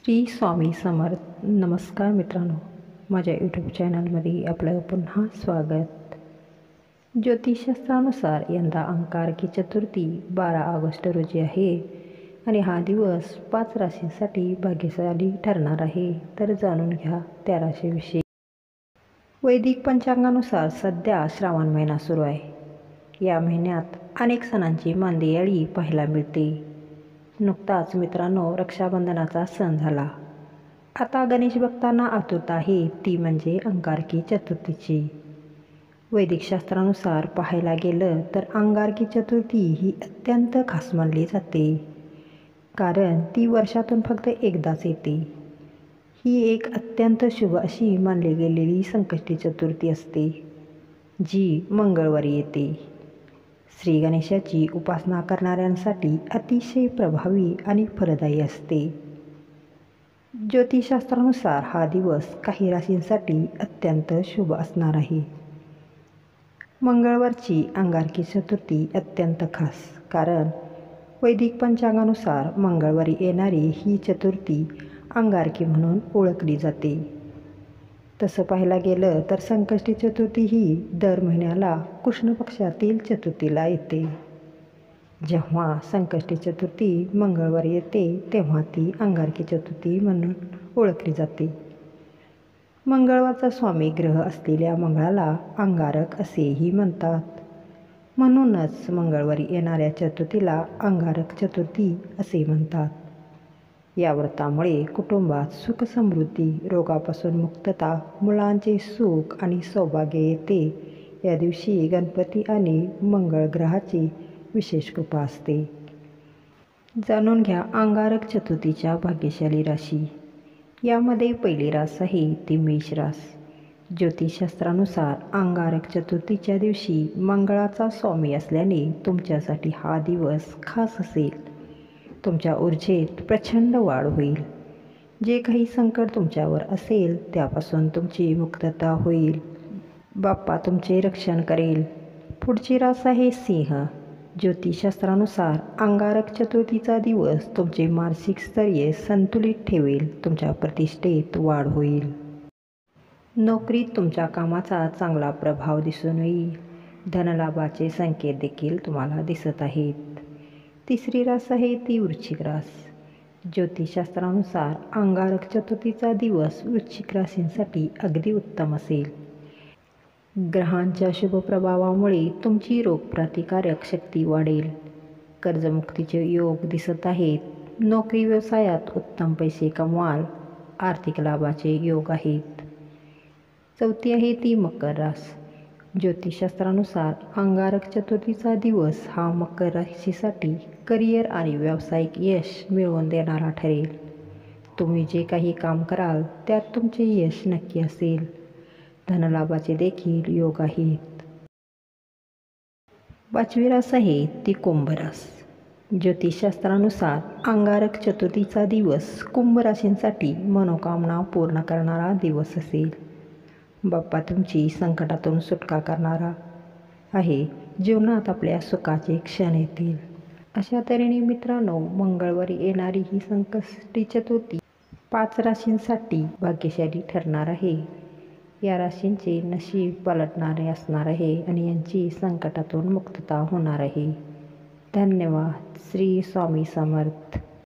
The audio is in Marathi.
श्री स्वामी समर्थ. नमस्कार मित्रांनो, माझ्या यूट्यूब चॅनलमध्ये आपलं पुन्हा स्वागत. ज्योतिषशास्त्रानुसार यंदा अंगारकी चतुर्थी 12 ऑगस्ट रोजी आहे आणि हा दिवस 5 राशींसाठी भाग्यशाली ठरणार आहे. तर जाणून घ्या त्या राशीविषयी. वैदिक पंचांगानुसार सध्या श्रावण महिना सुरू आहे. या महिन्यात अनेक सणांची मांदियाळी पाहायला मिळते. नुकताच मित्रांनो रक्षाबंधनाचा सण झाला. आता गणेश भक्तांना आतुरता आहे, ती म्हणजे अंगारकी चतुर्थीची. वैदिक शास्त्रानुसार पाहायला गेलं तर अंगारकी चतुर्थी ही अत्यंत खास मानली जाते, कारण ती वर्षातून फक्त एकदाच येते. ही एक अत्यंत शुभ अशी मानली गेलेली संकष्टी चतुर्थी असते, जी मंगळवारी येते. श्री गणेशाची उपासना करणाऱ्यांसाठी अतिशय प्रभावी आणि फलदायी असते. ज्योतिषशास्त्रानुसार हा दिवस काही राशींसाठी अत्यंत शुभ असणार आहे. मंगळवारची अंगारकी चतुर्थी अत्यंत खास, कारण वैदिक पंचांगानुसार मंगळवारी येणारी ही चतुर्थी अंगारकी म्हणून ओळखली जाते. तसं पाहायला गेलं तर संकष्टी चतुर्थी ही दर महिन्याला कृष्ण पक्षातील चतुर्थीला येते. जेव्हा संकष्टी चतुर्थी मंगळवारी येते तेव्हा ती अंगारकी चतुर्थी म्हणून ओळखली जाते. मंगळवारचा स्वामी ग्रह असलेल्या मंगळाला अंगारक असेही म्हणतात. म्हणूनच मंगळवारी येणाऱ्या चतुर्थीला अंगारक चतुर्थी असे म्हणतात. या व्रतामुळे कुटुंबात सुख समृद्धी, रोगापासून मुक्तता, मुलांचे सुख आणि सौभाग्य येते. या दिवशी गणपती आणि मंगळ ग्रहाची विशेष कृपा असते. जाणून घ्या अंगारक चतुर्थीच्या भाग्यशाली राशी. यामध्ये पहिली रास आहे ती मेष रास. ज्योतिषशास्त्रानुसार अंगारक चतुर्थीच्या दिवशी मंगळाचा स्वामी असल्याने तुमच्यासाठी हा दिवस खास असेल. तुमच्या ऊर्जेत प्रचंड वाढ होईल. जे काही संकट तुमच्यावर असेल त्यापासून तुमची मुक्तता होईल. बाप्पा तुमचे रक्षण करेल. पुढची रास आहे सिंह. ज्योतिषशास्त्रानुसार अंगारक चतुर्थीचा दिवस तुमचे मानसिक स्थैर्य संतुलित ठेवेल. तुमच्या प्रतिष्ठेत वाढ होईल. नोकरीत तुमच्या कामाचा चांगला प्रभाव दिसून येईल. धनलाभाचे संकेत देखील तुम्हाला दिसत आहेत. तिसरी रास आहे ती वृश्चिक रास. ज्योतिषशास्त्रानुसार अंगारक चतुर्थीचा दिवस वृश्चिक राशींसाठी अगदी उत्तम असेल. ग्रहांच्या शुभ प्रभावामुळे तुमची रोगप्रतिकारक शक्ती वाढेल. कर्जमुक्तीचे योग दिसत आहेत. नोकरी व्यवसायात उत्तम पैसे कमवाल. आर्थिक लाभाचे योग आहेत. चौथी आहे ती मकर रास. ज्योतिषशास्त्रानुसार अंगारक चतुर्थीचा दिवस हा मकर राशीसाठी करिअर आणि व्यावसायिक यश मिळवून देणारा ठरेल. तुम्ही जे काही काम कराल त्यात तुमचे यश नक्की असेल. धनलाभाचे देखील योग आहेत. पाचवी रास आहे ती कुंभ रास. ज्योतिषशास्त्रानुसार अंगारक चतुर्थीचा दिवस कुंभ राशींसाठी मनोकामना पूर्ण करणारा दिवस असेल. बाप्पा तुमची संकटातून सुटका करणारा आहे. जीवनात आपल्या सुखाचे क्षण येतील. अशा तऱ्हेने मित्रांनो, मंगळवारी येणारी ही संकष्टी चतुर्थी 5 राशींसाठी भाग्यशाली ठरणार आहे. या राशींचे नशीब पलटणारे असणार आहे आणि यांची संकटातून मुक्तता होणार आहे. धन्यवाद. श्री स्वामी समर्थ.